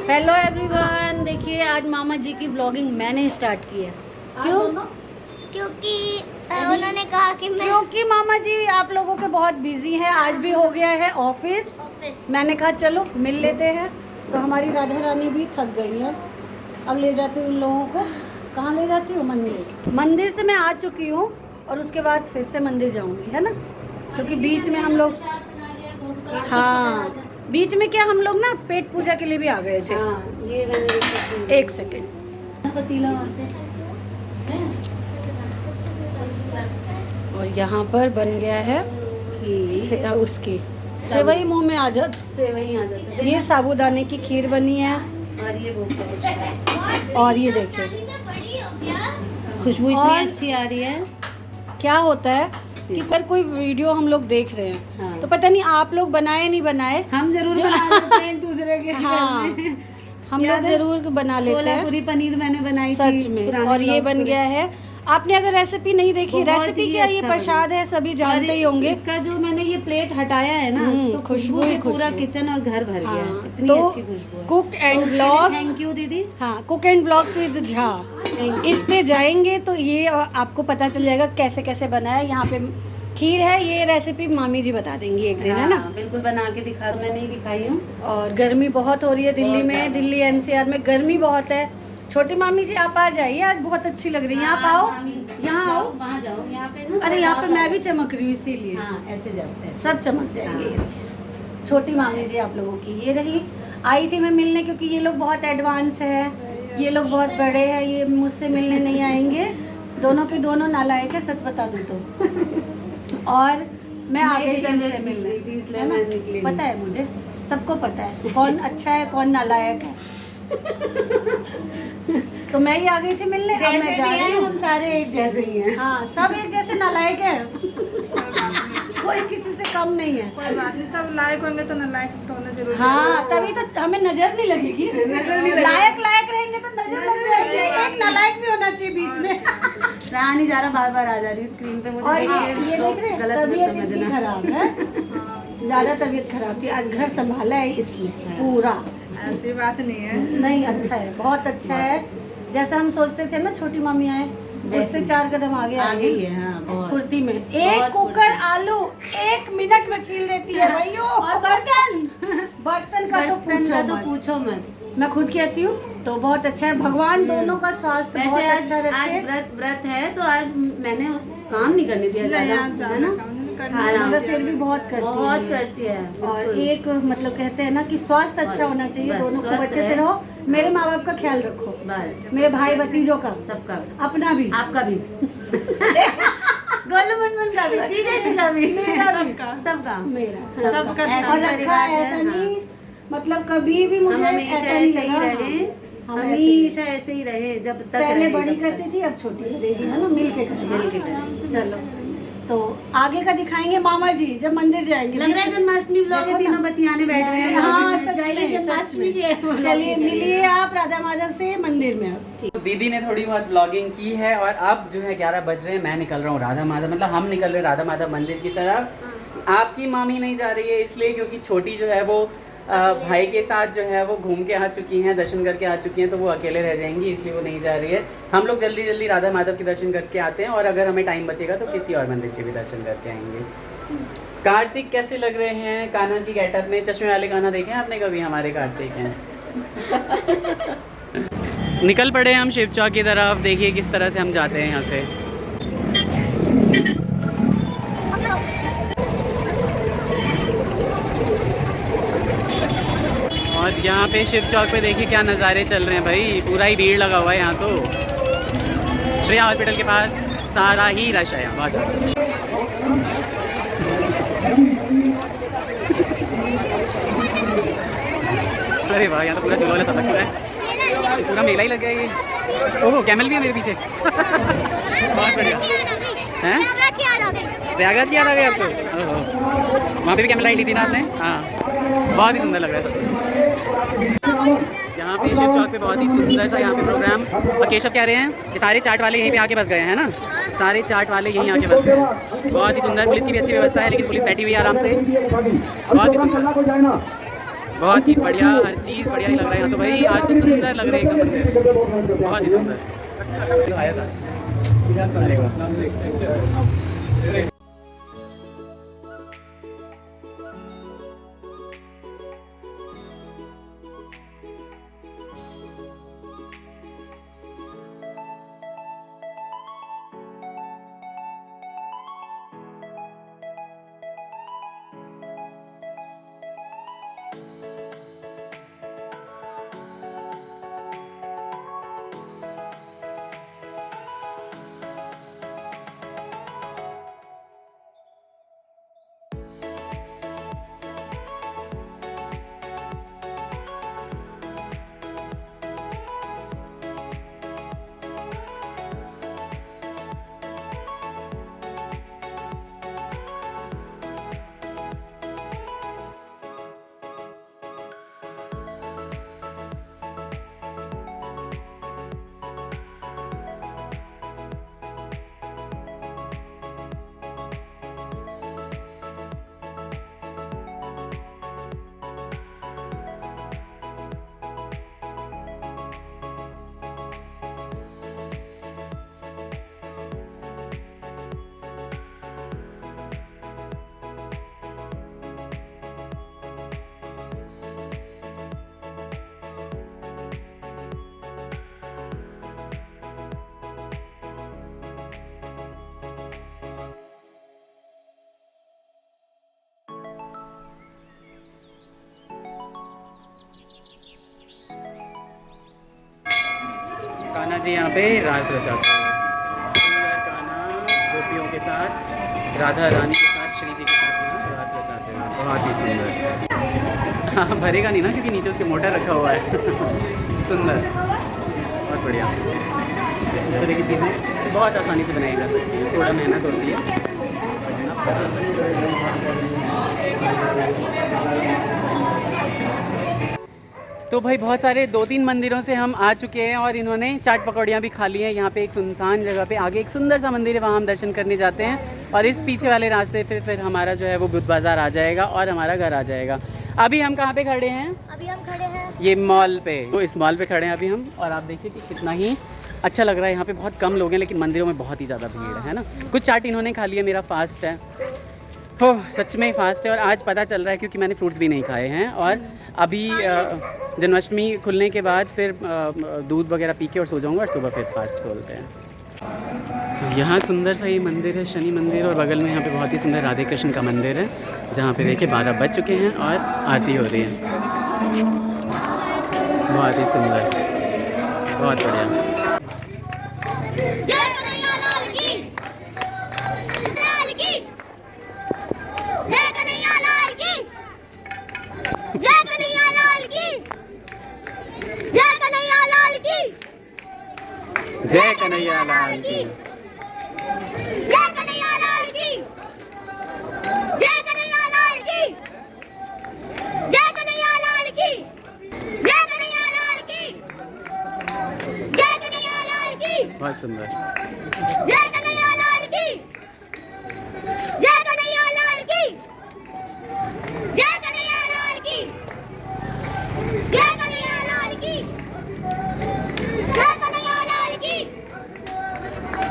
Hello everyone, देखिए आज मामा जी की व्लॉगिंग मैंने स्टार्ट की है। क्यों? क्योंकि उन्होंने कहा कि मैं क्योंकि मामा जी आप लोगों के बहुत बिजी हैं। आज भी हो गया है ऑफिस। मैंने कहा चलो मिल लेते हैं। तो हमारी राधा रानी भी थक गई है। अब ले जाती हूँ इन लोगों को। कहाँ ले जाती हूँ? मंदिर। मंदिर से मैं आ चुकी हूँ और उसके बाद फिर से मंदिर जाऊँगी, है ना, क्योंकि बीच में हम लोग, हाँ बीच में क्या हम लोग ना पेट पूजा के लिए भी आ गए थे। हाँ, ये मैंने एक सेकेंड। पतीला वहाँ से और यहाँ पर बन गया है उसकी सेवई। मुंह में आ जात, सेवई आ जाता है। ये साबूदाने की खीर बनी है। और ये बहुत और ये देखिए खुशबू इतनी और अच्छी आ रही है। क्या होता है कि अगर कोई वीडियो हम लोग देख रहे हैं, हाँ। तो पता नहीं आप लोग बनाए नहीं बनाए, हम जरूर बना लेते हैं एक दूसरे के हाँ हम लोग जरूर बना लेते हैं। पूरी पनीर मैंने बनाई सच थी में। पुराने और ये ब्लॉग बन पे। गया है। आपने अगर रेसिपी नहीं देखी, बहुत रेसिपी ही क्या, ये अच्छा प्रसाद है, सभी जानते ही होंगे। इसका जो मैंने ये प्लेट हटाया है ना, तो खुशबू से पूरा किचन और घर भर गया है। इतनी तो अच्छी खुशबू है। Cook and blogs, thank you दीदी। हाँ cook and blogs with Jha, इस पे जाएंगे तो ये आपको पता चल जाएगा कैसे कैसे बना है। यहाँ पे खीर है, ये रेसिपी मामी जी बता देंगी एक दिन, है ना। बिल्कुल बना के दिखा, मैं नहीं दिखाई हूँ। और गर्मी बहुत हो रही है दिल्ली में, दिल्ली एनसीआर में गर्मी बहुत है। छोटी मामी जी आप आ जाइए, आज बहुत अच्छी लग रही है। आप आओ, यहाँ आओ, वहाँ जाओ, यहाँ पे ना। अरे यहाँ पे मैं भी चमक रही हूँ इसीलिए। हाँ, ऐसे जाते हैं, सब चमक जाएंगे। ये देखिए, छोटी मामी जी आप लोगों की ये रही। आई थी मैं मिलने, क्योंकि ये लोग बहुत एडवांस है, ये लोग बहुत बड़े हैं, ये मुझसे मिलने नहीं आएंगे। दोनों के दोनों नालायक है, सच बता दूँ तो। और मैं आ गई इनसे मिलने, इसलिए मैं निकली। पता है मुझे, सबको पता है कौन अच्छा है कौन नालायक है। तो मैं ही आ गई थी मिलने। अब मैं जा रही हूँ। हम सारे एक जैसे ही हैं। हाँ सब एक जैसे नालायक है। कोई किसी से कम नहीं है। कोई बात नहीं, सब लायक होंगे तो नालायक तो होना जरूरी है। हाँ तभी तो हमें नजर नहीं लगेगी। लायक लायक रहेंगे तो नजर लग जाएगी। एक नालायक भी होना चाहिए बीच में। रानी जा रहा, बार बार आ जा रही स्क्रीन पे। मुझे और देख ये देख रहे हैं, गलत मत तबीयत इसकी समझना। खराब है, ज्यादा तबीयत खराब थी। आज घर संभाला है इसने पूरा। ऐसी बात नहीं है। नहीं अच्छा है, बहुत अच्छा है। जैसा हम सोचते थे ना छोटी मामी आए, उससे 4 कदम आगे आ गई है। हाँ, बहुत। कुर्ती में एक कुकर आलू 1 मिनट में छील देती है भाइयों। और बर्तन का तो पूछो मत। मैं खुद कहती हूँ तो बहुत अच्छा है। भगवान दोनों का स्वास्थ्य बहुत वैसे अच्छा आज रखे। व्रत है, तो आज मैंने काम नहीं करने दिया ज्यादा, है ना। आराम मतलब फिर भी बहुत करती है। और एक मतलब कहते हैं ना कि स्वास्थ्य अच्छा होना चाहिए। बस, दोनों को स्वस्थ अच्छे से रहे। रहो। मेरे माँ बाप का ख्याल रखो, बस मेरे भाई भतीजों का, सबका, अपना भी, आपका भी, गोलू मनमन का भी, जीजा का भी, सबका। सबका, मेरा सबका और रखा है। ऐसा नहीं, मतलब कभी भी मुझे ऐसा नहीं लगा। हम हमेशा ऐसे ही रहे जब तक पहले रहे, बड़ी तब तक। करती थी, अब छोटी करेगी, है ना। मिल के करेंगे। चलो तो आगे का दिखाएंगे मामा जी जब मंदिर जाएंगे। लग रहा है जन्माष्टमी ब्लॉग है, तीनों बतियाने बैठ रहे हैं। हाँ सच जाइए में, जन्माष्टमी के। चलिए मिलिए आप राधा माधव से मंदिर में। अब दीदी ने थोड़ी बहुत व्लॉगिंग की है और अब जो है 11 बज रहे हैं। मैं निकल रहा हूँ राधा माधव, मतलब हम निकल रहे हैं राधा माधव मंदिर की तरफ। आपकी मामी नहीं जा रही है इसलिए क्योंकि छोटी जो है वो भाई के साथ जो है वो घूम के आ चुकी हैं, दर्शन करके आ चुकी हैं, तो वो अकेले रह जाएंगी, इसलिए वो नहीं जा रही है। हम लोग जल्दी जल्दी राधा माधव के दर्शन करके आते हैं और अगर हमें टाइम बचेगा तो किसी और मंदिर के भी दर्शन करके आएंगे। कार्तिक कैसे लग रहे हैं कान्हा की गेटअप में? चश्मे वाले कान्हा देखे हैं आपने कभी? हमारे कार्तिक हैं। निकल पड़े हम शिव चौक की तरफ। देखिए किस तरह से हम जाते हैं यहाँ से। और यहाँ पे शिव चौक पे देखिए क्या नज़ारे चल रहे हैं भाई। पूरा ही भीड़ लगा हुआ है यहाँ तो। श्रेया हॉस्पिटल के पास सारा ही रश है यहाँ, बहुत ज़्यादा। अरे वाह, यहाँ तो पूरा झूला वाला सब लग रहा है, पूरा मेला ही लग गया ये। ओह कैमल भी है मेरे पीछे। बहुत बढ़िया हैं। प्रयागराज की याद आ गई आपको? ओह वहाँ पे भी कैमल लाइट ली थी ना आपने? हाँ बहुत ही सुंदर लग रहा है सब। यहाँ पे शिव चौक पे बहुत ही सुंदर सा यहाँ पे प्रोग्राम। और केशव कह रहे हैं कि सारे चाट वाले यहीं पे आके बस गए हैं ना, सारे चाट वाले यहीं आके बस गए हैं। बहुत ही सुंदर, पुलिस की भी अच्छी व्यवस्था है, लेकिन पुलिस बैठी हुई है आराम से। बहुत ही सुंदर। बहुत ही बढ़िया, हर चीज़ बढ़िया ही लग रहा है यहाँ तो भाई। आज तो सुंदर लग रहा है एकदम मंदिर, बहुत ही सुंदर आया था। अरे वाह। कान्हा जी यहाँ पे रास रचाते हैं। कान्हा गोपियों के साथ, राधा रानी के साथ, श्री जी के साथ यहाँ रास रचाते हैं। बहुत ही सुंदर। हाँ भरेगा नहीं ना क्योंकि नीचे उसके मोटर रखा हुआ है। सुंदर, बहुत बढ़िया। इस तरह की चीज़ें बहुत आसानी से बनाई जा सकती है, थोड़ा मेहनत होती है। तो भाई बहुत सारे 2-3 मंदिरों से हम आ चुके हैं और इन्होंने चाट पकौड़ियाँ भी खा ली हैं। यहाँ पे एक सुनसान जगह पे आगे एक सुंदर सा मंदिर है, वहाँ हम दर्शन करने जाते हैं और इस पीछे वाले रास्ते पे फिर हमारा जो है वो बुद्ध बाज़ार आ जाएगा और हमारा घर आ जाएगा। अभी हम कहाँ पे खड़े हैं? अभी हम खड़े हैं ये मॉल पे, तो इस मॉल पे खड़े हैं अभी हम। और आप देखिए कि कितना ही अच्छा लग रहा है। यहाँ पे बहुत कम लोग हैं लेकिन मंदिरों में बहुत ही ज़्यादा भीड़ है ना। कुछ चाट इन्होंने खा लिया, मेरा फास्ट है। हो सच में फास्ट है और आज पता चल रहा है क्योंकि मैंने फ्रूट्स भी नहीं खाए हैं। और अभी जन्माष्टमी खुलने के बाद फिर दूध वगैरह पी के और सो जाऊँगा और सुबह फिर फास्ट खोलते हैं। यहाँ सुंदर सा ये मंदिर है, शनि मंदिर, और बगल में यहाँ पे बहुत ही सुंदर राधे कृष्ण का मंदिर है जहाँ पे देखिए 12 बज चुके हैं और आरती हो रही है। बहुत ही सुंदर, बहुत बढ़िया। जय कन्हैया लाल की, जय कन्हैया लाल की, जय कन्हैया लाल की, जय कन्हैया लाल की, जय कन्हैया लाल की, जय कन्हैया लाल की। बहुत सुंदर। जय कन्हैया लाल की, जय कन्हैया लाल की, जय कन्हैया लाल की, जय कन्हैया लाल की, जय कन्हैया लाल की,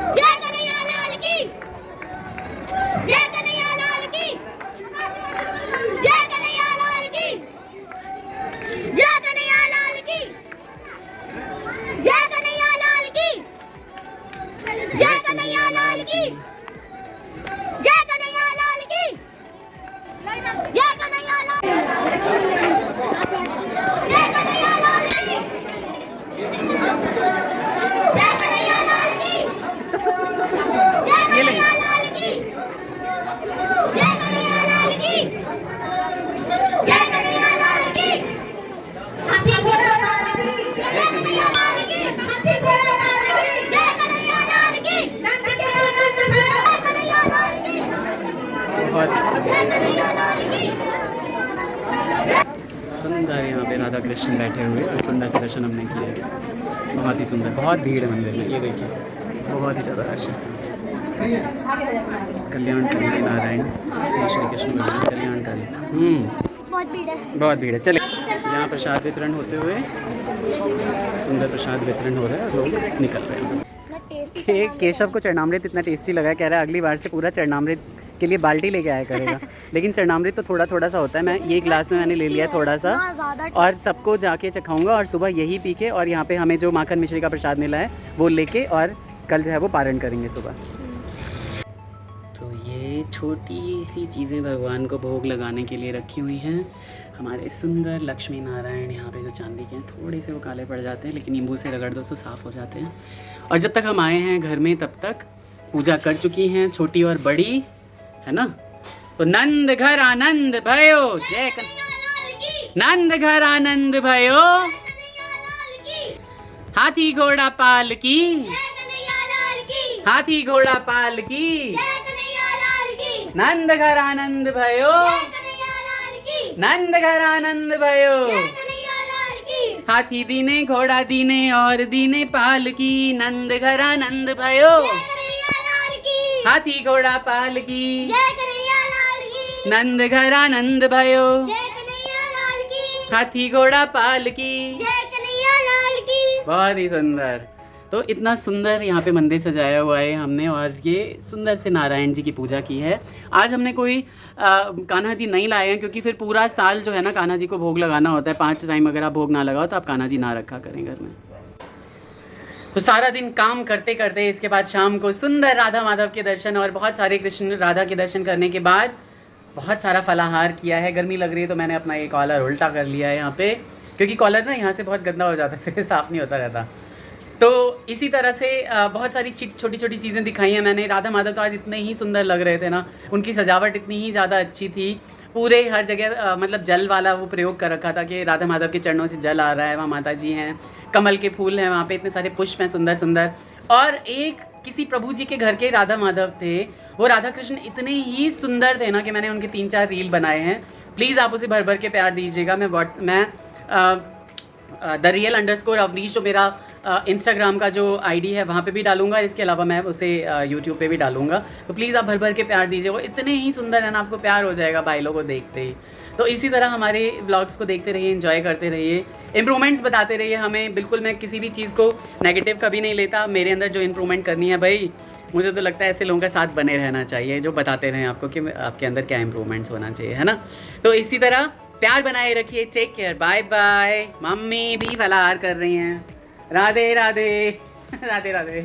जय कन्हैया लाल की, जय कन्हैया लाल की, जय कन्हैया लाल की, जय कन्हैया लाल की, जय कन्हैया लाल की, जय कन्हैया लाल की, जय कन्हैया लाल की, जय कन्हैया लाल की, जय कन्हैया लाल की, जय कन्हैया लाल की, जय कन्हैया लाल की, जय कन्हैया लाल की, जय कन्हैया लाल की, हाथी घोड़ा लाल की, जय कन्हैया लाल की, हाथी घोड़ा लाल की, जय कन्हैया लाल की, नंद के आनंद में, जय कन्हैया लाल की, जय कन्हैया लाल की। सुंदर यहाँ पे राधा कृष्ण बैठे हुए, तो सुंदर से दर्शन हमने किए। बहुत ही सुंदर, बहुत भीड़ है मंदिर में, ये देखिए बहुत ही ज़्यादा रश है। कल्याणकारी नारायण श्री कृष्ण भगवान कल्याणकारी। बहुत भीड़ है। बहुत भीड़ है। चले प्रसाद वितरण होते हुए, सुंदर प्रसाद वितरण हो रहा है और लोग निकल रहे हैं। एक केशव को चरणामृत इतना टेस्टी लगा, कह रहा है अगली बार से पूरा चरणामृत के लिए बाल्टी लेके आया करेगा। लेकिन चरणामृत तो थोड़ा थोड़ा सा होता है, मैं ये ग्लास में मैंने ले लिया थोड़ा सा और सबको जाके चखाऊंगा और सुबह यही पी के और यहाँ पे हमें जो माखन मिश्री का प्रसाद मिला है वो लेके और कल जो है वो पारण करेंगे सुबह। तो ये छोटी सी चीज़ें भगवान को भोग लगाने के लिए रखी हुई हैं। हमारे सुंदर लक्ष्मी नारायण यहाँ पे जो चांदी के हैं, थोड़े से वो काले पड़ जाते हैं लेकिन नींबू से रगड़ दो तो साफ़ हो जाते हैं। और जब तक हम आए हैं घर में तब तक पूजा कर चुकी हैं छोटी और बड़ी, है ना। तो नंद घर आनंद भयो, जय नंद घर आनंद भयो, हाथी घोड़ा पाल की, हाथी घोड़ा पाल की, नंद घर आनंद भयो, नंद घर आनंद भयो, हाथी दीने घोड़ा दीने और दीने पाल की, नंद घर आनंद भयो, हाथी घोड़ा पाल की, नंद घर आनंद भयो, हाथी घोड़ा पाल की। बहुत ही सुंदर। तो इतना सुंदर यहाँ पे मंदिर सजाया हुआ है हमने और ये सुंदर से नारायण जी की पूजा की है। आज हमने कोई कान्हा जी नहीं लाए हैं क्योंकि फिर पूरा साल जो है ना कान्हा जी को भोग लगाना होता है। 5 टाइम अगर आप भोग ना लगाओ तो आप कान्हा जी ना रखा करें घर में। तो सारा दिन काम करते करते इसके बाद शाम को सुंदर राधा माधव के दर्शन और बहुत सारे कृष्ण राधा के दर्शन करने के बाद बहुत सारा फलाहार किया है। गर्मी लग रही है तो मैंने अपना ये कॉलर उल्टा कर लिया है यहाँ पे, क्योंकि कॉलर ना यहाँ से बहुत गंदा हो जाता है, फिर साफ़ नहीं होता रहता। तो इसी तरह से बहुत सारी छोटी छोटी चीज़ें दिखाई हैं मैंने। राधा माधव तो आज इतने ही सुंदर लग रहे थे ना, उनकी सजावट इतनी ही ज़्यादा अच्छी थी। पूरे हर जगह मतलब जल वाला वो प्रयोग कर रखा था कि राधा माधव के चरणों से जल आ रहा है। वहाँ माता जी हैं, कमल के फूल हैं, वहाँ पे इतने सारे पुष्प हैं सुंदर सुंदर। और एक किसी प्रभु जी के घर के राधा माधव थे, वो राधा कृष्ण इतने ही सुंदर थे ना कि मैंने उनके 3-4 रील बनाए हैं। प्लीज़ आप उसे भर भर के प्यार दीजिएगा। मैं द रियल _ अवनीश जो मेरा इंस्टाग्राम का जो आईडी है वहाँ पे भी डालूंगा, इसके अलावा मैं उसे यूट्यूब पे भी डालूंगा। तो प्लीज़ आप भर भर के प्यार दीजिए, वो इतने ही सुंदर है ना, आपको प्यार हो जाएगा भाई लोगों को देखते ही। तो इसी तरह हमारे व्लॉग्स को देखते रहिए, एंजॉय करते रहिए, इम्प्रूवमेंट्स बताते रहिए हमें। बिल्कुल मैं किसी भी चीज़ को नेगेटिव कभी नहीं लेता। मेरे अंदर जो इम्प्रूवमेंट करनी है भाई, मुझे तो लगता है ऐसे लोगों के साथ बने रहना चाहिए जो बताते रहें आपको कि आपके अंदर क्या इम्प्रूवमेंट्स होना चाहिए, है ना। तो इसी तरह प्यार बनाए रखिए। Take care, bye bye. Mummy भी फलाहार कर रही हैं। राधे राधे राधे राधे।